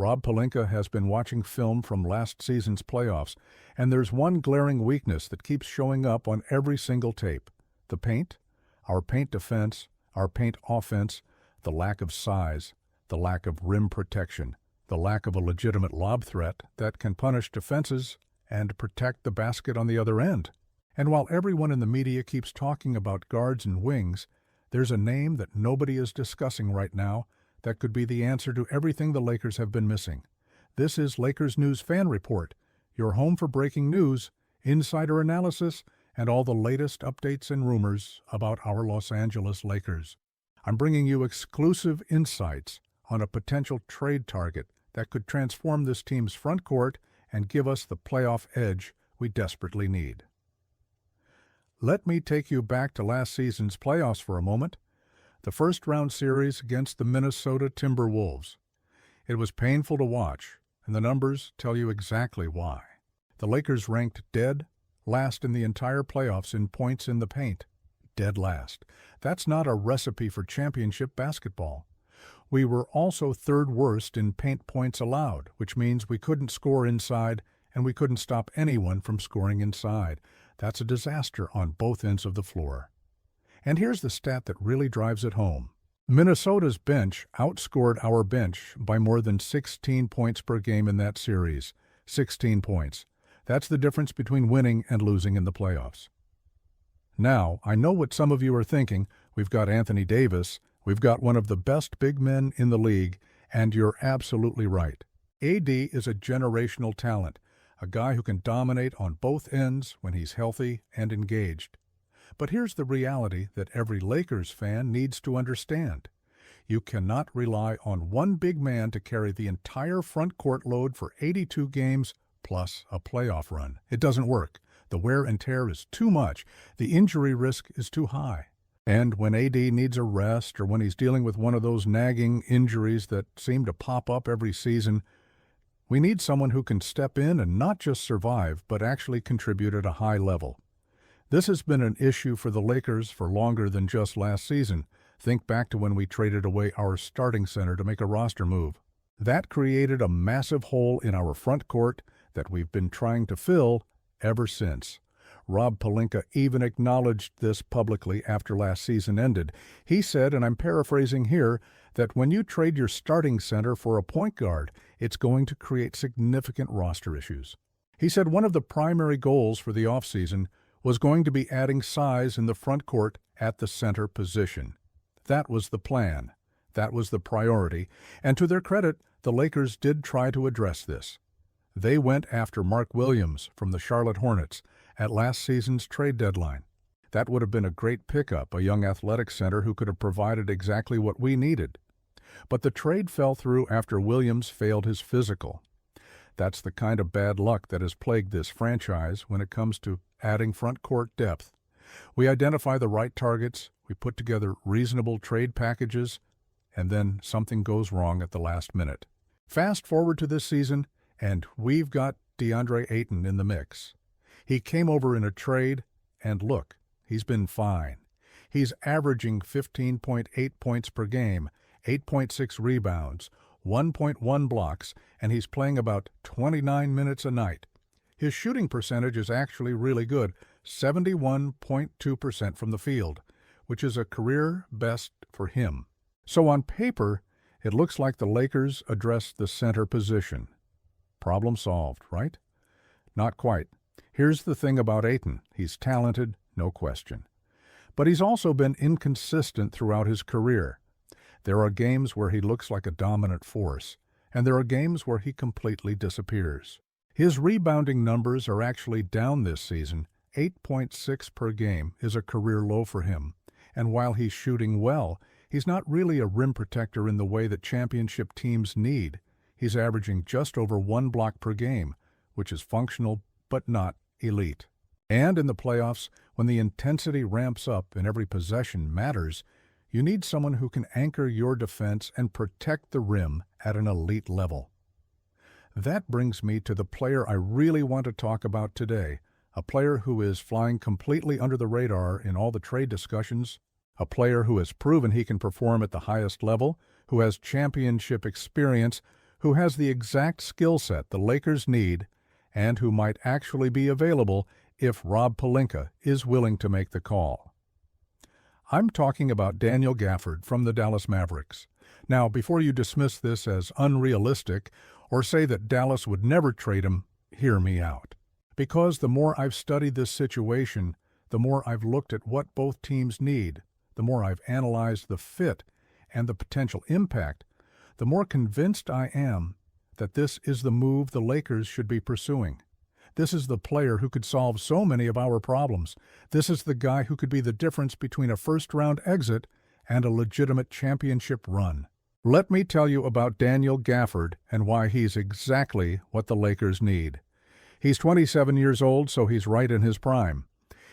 Rob Pelinka has been watching film from last season's playoffs, and there's one glaring weakness that keeps showing up on every single tape. The paint, our paint defense, our paint offense, the lack of size, the lack of rim protection, the lack of a legitimate lob threat that can punish defenses and protect the basket on the other end. And while everyone in the media keeps talking about guards and wings, there's a name that nobody is discussing right now that could be the answer to everything the Lakers have been missing. This is Lakers News Fan Report, your home for breaking news, insider analysis, and all the latest updates and rumors about our Los Angeles Lakers. I'm bringing you exclusive insights on a potential trade target that could transform this team's front court and give us the playoff edge we desperately need. Let me take you back to last season's playoffs for a moment. The first-round series against the Minnesota Timberwolves. It was painful to watch, and the numbers tell you exactly why. The Lakers ranked dead last in the entire playoffs in points in the paint. Dead last. That's not a recipe for championship basketball. We were also third worst in paint points allowed, which means we couldn't score inside and we couldn't stop anyone from scoring inside. That's a disaster on both ends of the floor. And here's the stat that really drives it home. Minnesota's bench outscored our bench by more than 16 points per game in that series. 16 points. That's the difference between winning and losing in the playoffs. Now, I know what some of you are thinking. We've got Anthony Davis. We've got one of the best big men in the league, and you're absolutely right. AD is a generational talent, a guy who can dominate on both ends when he's healthy and engaged. But here's the reality that every Lakers fan needs to understand. You cannot rely on one big man to carry the entire front court load for 82 games plus a playoff run. It doesn't work. The wear and tear is too much. The injury risk is too high. And when AD needs a rest or when he's dealing with one of those nagging injuries that seem to pop up every season, we need someone who can step in and not just survive, but actually contribute at a high level. This has been an issue for the Lakers for longer than just last season. Think back to when we traded away our starting center to make a roster move. That created a massive hole in our front court that we've been trying to fill ever since. Rob Pelinka even acknowledged this publicly after last season ended. He said, and I'm paraphrasing here, that when you trade your starting center for a point guard, it's going to create significant roster issues. He said one of the primary goals for the offseason was going to be adding size in the front court at the center position. That was the plan. That was the priority. And to their credit, the Lakers did try to address this. They went after Mark Williams from the Charlotte Hornets at last season's trade deadline. That would have been a great pickup, a young athletic center who could have provided exactly what we needed. But the trade fell through after Williams failed his physical. That's the kind of bad luck that has plagued this franchise when it comes to adding front court depth. We identify the right targets, we put together reasonable trade packages, and then something goes wrong at the last minute. Fast forward to this season, and we've got DeAndre Ayton in the mix. He came over in a trade, and look, he's been fine. He's averaging 15.8 points per game, 8.6 rebounds, 1.1 blocks, and he's playing about 29 minutes a night. His shooting percentage is actually really good, 71.2% from the field, which is a career best for him. So on paper, it looks like the Lakers addressed the center position. Problem solved, right? Not quite. Here's the thing about Ayton. He's talented, no question. But he's also been inconsistent throughout his career. There are games where he looks like a dominant force, and there are games where he completely disappears. His rebounding numbers are actually down this season. 8.6 per game is a career low for him. And while he's shooting well, he's not really a rim protector in the way that championship teams need. He's averaging just over 1 block per game, which is functional but not elite. And in the playoffs, when the intensity ramps up and every possession matters, you need someone who can anchor your defense and protect the rim at an elite level. That brings me to the player I really want to talk about today, a player who is flying completely under the radar in all the trade discussions, a player who has proven he can perform at the highest level, who has championship experience, who has the exact skill set the Lakers need and who might actually be available if Rob Pelinka is willing to make the call. I'm talking about Daniel Gafford from the Dallas Mavericks. Now, before you dismiss this as unrealistic or say that Dallas would never trade him, hear me out. Because the more I've studied this situation, the more I've looked at what both teams need, the more I've analyzed the fit and the potential impact, the more convinced I am that this is the move the Lakers should be pursuing. This is the player who could solve so many of our problems. This is the guy who could be the difference between a first-round exit and a legitimate championship run. Let me tell you about Daniel Gafford and why he's exactly what the Lakers need. He's 27 years old, so he's right in his prime.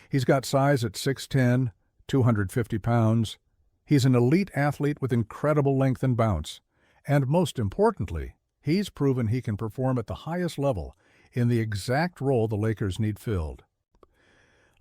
He's got size at 6'10", 250 pounds. He's an elite athlete with incredible length and bounce. And most importantly, he's proven he can perform at the highest level in the exact role the Lakers need filled.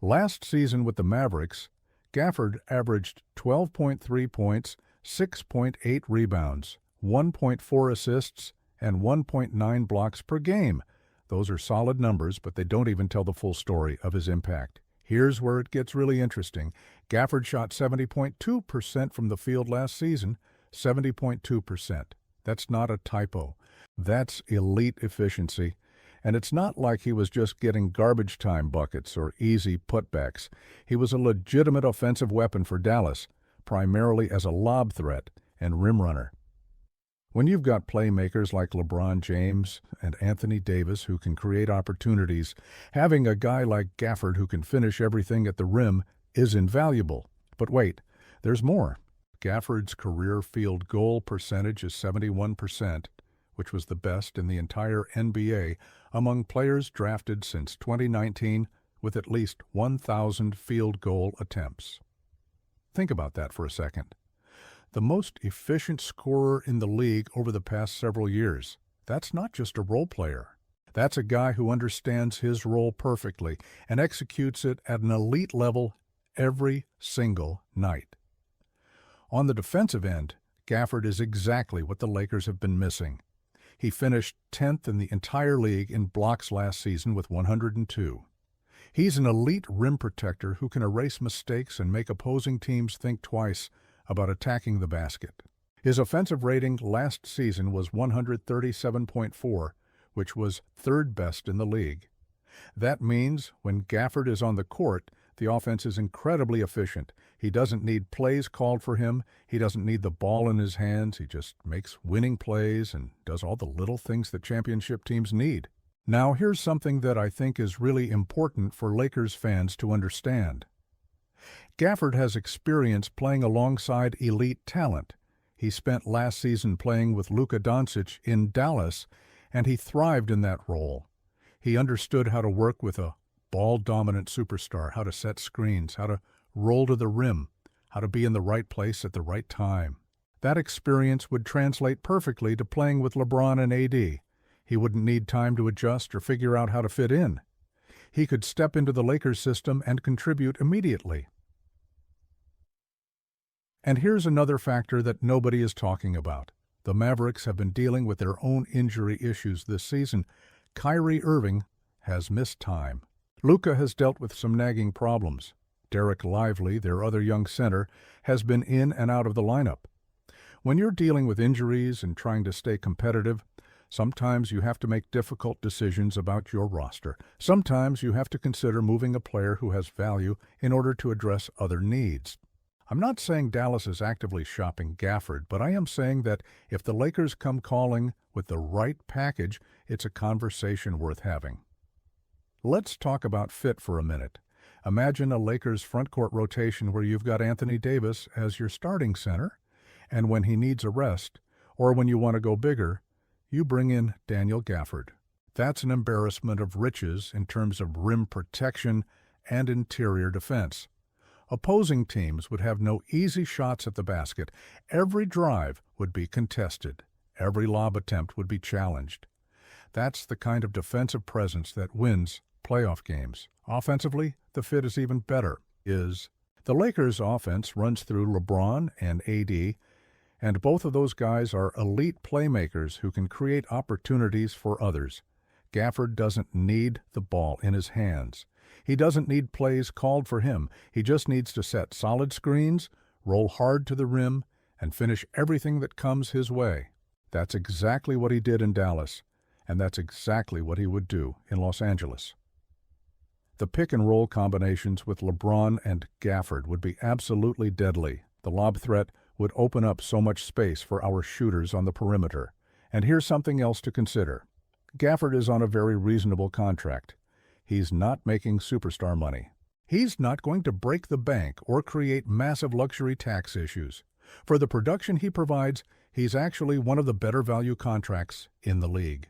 Last season with the Mavericks, Gafford averaged 12.3 points, 6.8 rebounds, 1.4 assists, and 1.9 blocks per game. Those are solid numbers, but they don't even tell the full story of his impact. Here's where it gets really interesting. Gafford shot 70.2% from the field last season, 70.2%. That's not a typo. That's elite efficiency. And it's not like he was just getting garbage time buckets or easy putbacks. He was a legitimate offensive weapon for Dallas, primarily as a lob threat and rim runner. When you've got playmakers like LeBron James and Anthony Davis who can create opportunities, having a guy like Gafford who can finish everything at the rim is invaluable. But wait, there's more. Gafford's career field goal percentage is 71%, which was the best in the entire NBA among players drafted since 2019 with at least 1,000 field goal attempts. Think about that for a second. The most efficient scorer in the league over the past several years. That's not just a role player. That's a guy who understands his role perfectly and executes it at an elite level every single night. On the defensive end, Gafford is exactly what the Lakers have been missing. He finished 10th in the entire league in blocks last season with 102. He's an elite rim protector who can erase mistakes and make opposing teams think twice about attacking the basket. His offensive rating last season was 137.4, which was third best in the league. That means when Gafford is on the court, the offense is incredibly efficient. He doesn't need plays called for him. He doesn't need the ball in his hands. He just makes winning plays and does all the little things that championship teams need. Now, here's something that I think is really important for Lakers fans to understand. Gafford has experience playing alongside elite talent. He spent last season playing with Luka Doncic in Dallas, and he thrived in that role. He understood how to work with a ball-dominant superstar, how to set screens, how to roll to the rim, how to be in the right place at the right time. That experience would translate perfectly to playing with LeBron and AD. He wouldn't need time to adjust or figure out how to fit in. He could step into the Lakers system and contribute immediately. And here's another factor that nobody is talking about. The Mavericks have been dealing with their own injury issues this season. Kyrie Irving has missed time. Luka has dealt with some nagging problems. Derek Lively, their other young center, has been in and out of the lineup. When you're dealing with injuries and trying to stay competitive, sometimes you have to make difficult decisions about your roster. Sometimes you have to consider moving a player who has value in order to address other needs. I'm not saying Dallas is actively shopping Gafford, but I am saying that if the Lakers come calling with the right package, it's a conversation worth having. Let's talk about fit for a minute. Imagine a Lakers front-court rotation where you've got Anthony Davis as your starting center, and when he needs a rest, or when you want to go bigger, you bring in Daniel Gafford. That's an embarrassment of riches in terms of rim protection and interior defense. Opposing teams would have no easy shots at the basket. Every drive would be contested. Every lob attempt would be challenged. That's the kind of defensive presence that wins playoff games. Offensively, the fit is even better. The Lakers' offense runs through LeBron and AD, And both of those guys are elite playmakers who can create opportunities for others. Gafford doesn't need the ball in his hands. He doesn't need plays called for him. He just needs to set solid screens, roll hard to the rim, and finish everything that comes his way. That's exactly what he did in Dallas, and that's exactly what he would do in Los Angeles. The pick-and-roll combinations with LeBron and Gafford would be absolutely deadly. The lob threat would open up so much space for our shooters on the perimeter. And here's something else to consider. Gafford is on a very reasonable contract. He's not making superstar money. He's not going to break the bank or create massive luxury tax issues. For the production he provides, he's actually one of the better value contracts in the league.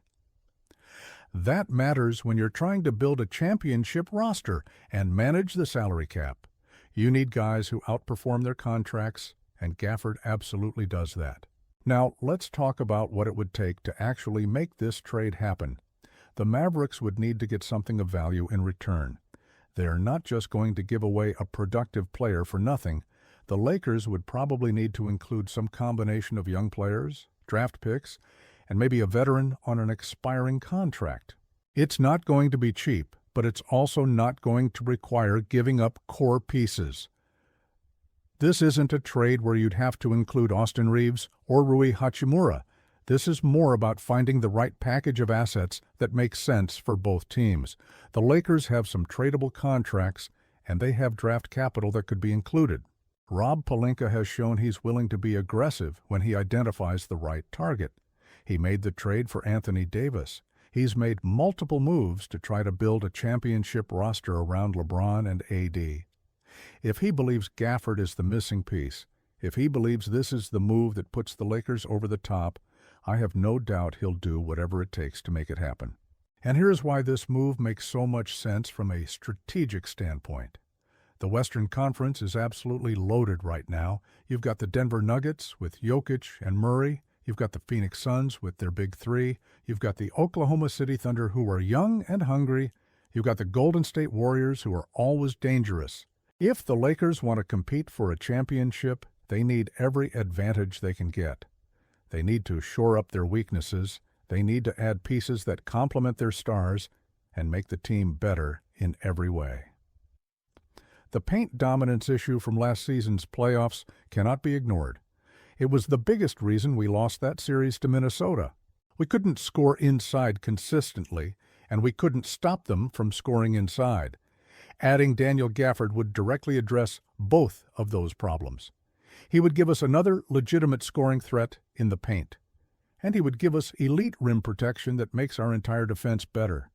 That matters when you're trying to build a championship roster and manage the salary cap. You need guys who outperform their contracts, and Gafford absolutely does that. Now, let's talk about what it would take to actually make this trade happen. The Mavericks would need to get something of value in return. They're not just going to give away a productive player for nothing. The Lakers would probably need to include some combination of young players, draft picks, and maybe a veteran on an expiring contract. It's not going to be cheap, but it's also not going to require giving up core pieces. This isn't a trade where you'd have to include Austin Reeves or Rui Hachimura. This is more about finding the right package of assets that makes sense for both teams. The Lakers have some tradable contracts, and they have draft capital that could be included. Rob Pelinka has shown he's willing to be aggressive when he identifies the right target. He made the trade for Anthony Davis. He's made multiple moves to try to build a championship roster around LeBron and AD. If he believes Gafford is the missing piece, if he believes this is the move that puts the Lakers over the top, I have no doubt he'll do whatever it takes to make it happen. And here's why this move makes so much sense from a strategic standpoint. The Western Conference is absolutely loaded right now. You've got the Denver Nuggets with Jokic and Murray. You've got the Phoenix Suns with their big three. You've got the Oklahoma City Thunder, who are young and hungry. You've got the Golden State Warriors, who are always dangerous. If the Lakers want to compete for a championship, they need every advantage they can get. They need to shore up their weaknesses. They need to add pieces that complement their stars and make the team better in every way. The paint dominance issue from last season's playoffs cannot be ignored. It was the biggest reason we lost that series to Minnesota. We couldn't score inside consistently, and we couldn't stop them from scoring inside. Adding Daniel Gafford would directly address both of those problems. He would give us another legitimate scoring threat in the paint, and he would give us elite rim protection that makes our entire defense better.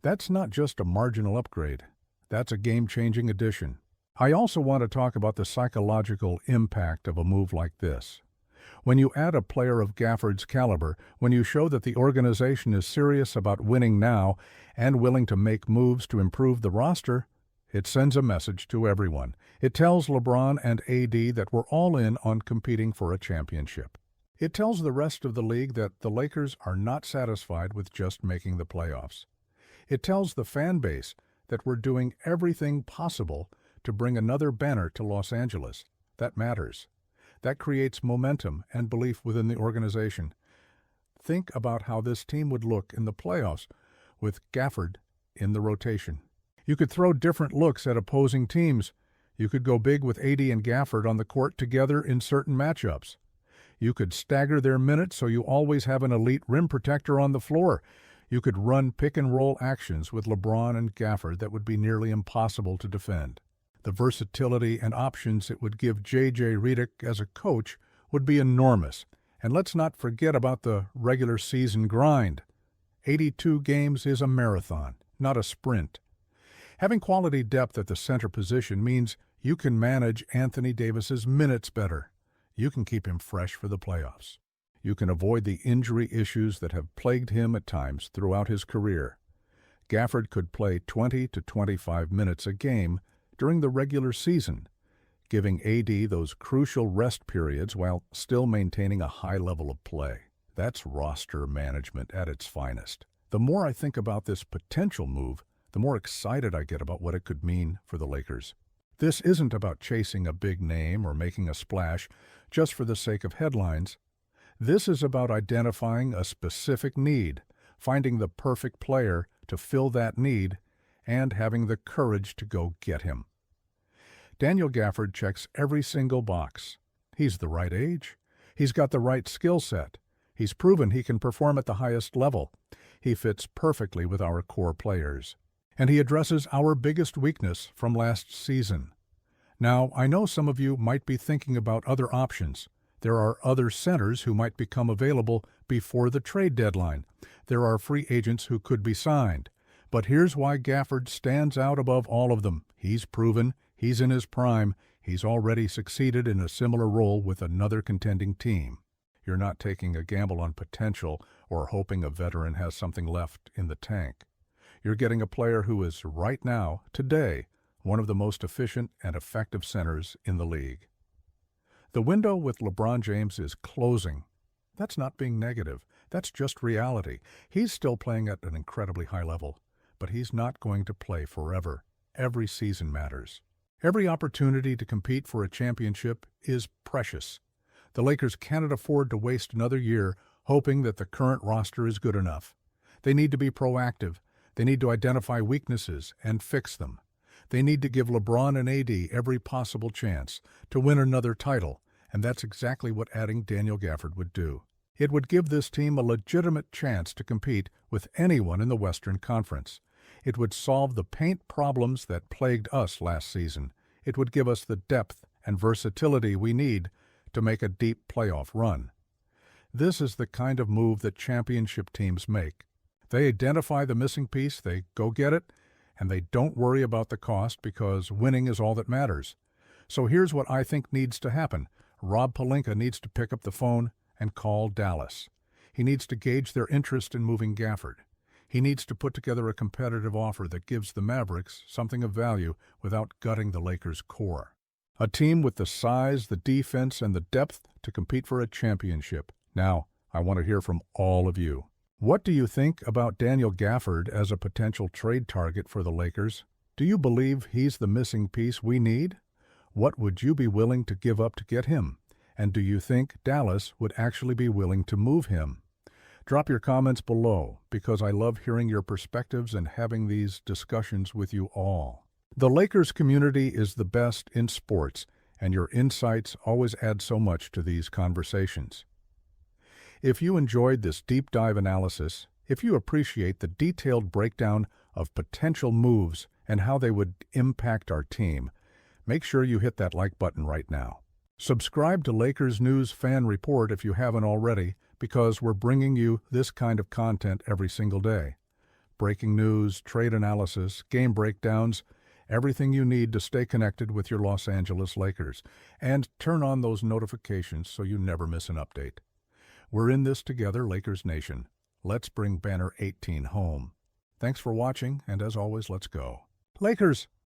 That's not just a marginal upgrade. That's a game-changing addition. I also want to talk about the psychological impact of a move like this. When you add a player of Gafford's caliber, when you show that the organization is serious about winning now and willing to make moves to improve the roster, it sends a message to everyone. It tells LeBron and AD that we're all in on competing for a championship. It tells the rest of the league that the Lakers are not satisfied with just making the playoffs. It tells the fan base that we're doing everything possible to bring another banner to Los Angeles. That matters. That creates momentum and belief within the organization. Think about how this team would look in the playoffs with Gafford in the rotation. You could throw different looks at opposing teams. You could go big with AD and Gafford on the court together in certain matchups. You could stagger their minutes so you always have an elite rim protector on the floor. You could run pick-and-roll actions with LeBron and Gafford that would be nearly impossible to defend. The versatility and options it would give J.J. Redick as a coach would be enormous. And let's not forget about the regular season grind. 82 games is a marathon, not a sprint. Having quality depth at the center position means you can manage Anthony Davis's minutes better. You can keep him fresh for the playoffs. You can avoid the injury issues that have plagued him at times throughout his career. Gafford could play 20 to 25 minutes a game during the regular season, giving AD those crucial rest periods while still maintaining a high level of play. That's roster management at its finest. The more I think about this potential move, the more excited I get about what it could mean for the Lakers. This isn't about chasing a big name or making a splash just for the sake of headlines. This is about identifying a specific need, finding the perfect player to fill that need, and having the courage to go get him. Daniel Gafford checks every single box. He's the right age. He's got the right skill set. He's proven he can perform at the highest level. He fits perfectly with our core players. And he addresses our biggest weakness from last season. Now, I know some of you might be thinking about other options. There are other centers who might become available before the trade deadline. There are free agents who could be signed. But here's why Gafford stands out above all of them. He's proven, he's in his prime, he's already succeeded in a similar role with another contending team. You're not taking a gamble on potential or hoping a veteran has something left in the tank. You're getting a player who is right now, today, one of the most efficient and effective centers in the league. The window with LeBron James is closing. That's not being negative. That's just reality. He's still playing at an incredibly high level, but he's not going to play forever. Every season matters. Every opportunity to compete for a championship is precious. The Lakers cannot afford to waste another year hoping that the current roster is good enough. They need to be proactive. They need to identify weaknesses and fix them. They need to give LeBron and AD every possible chance to win another title, and that's exactly what adding Daniel Gafford would do. It would give this team a legitimate chance to compete with anyone in the Western Conference. It would solve the paint problems that plagued us last season. It would give us the depth and versatility we need to make a deep playoff run. This is the kind of move that championship teams make. They identify the missing piece, they go get it, and they don't worry about the cost because winning is all that matters. So here's what I think needs to happen. Rob Pelinka needs to pick up the phone and call Dallas. He needs to gauge their interest in moving Gafford. He needs to put together a competitive offer that gives the Mavericks something of value without gutting the Lakers' core. A team with the size, the defense, and the depth to compete for a championship. Now, I want to hear from all of you. What do you think about Daniel Gafford as a potential trade target for the Lakers? Do you believe he's the missing piece we need? What would you be willing to give up to get him? And do you think Dallas would actually be willing to move him? Drop your comments below, because I love hearing your perspectives and having these discussions with you all. The Lakers community is the best in sports, and your insights always add so much to these conversations. If you enjoyed this deep dive analysis, if you appreciate the detailed breakdown of potential moves and how they would impact our team, make sure you hit that like button right now. Subscribe to Lakers News Fan Report if you haven't already, because we're bringing you this kind of content every single day. Breaking news, trade analysis, game breakdowns, everything you need to stay connected with your Los Angeles Lakers. And turn on those notifications so you never miss an update. We're in this together, Lakers Nation. Let's bring banner 18 home. Thanks for watching, and as always, let's go. Lakers!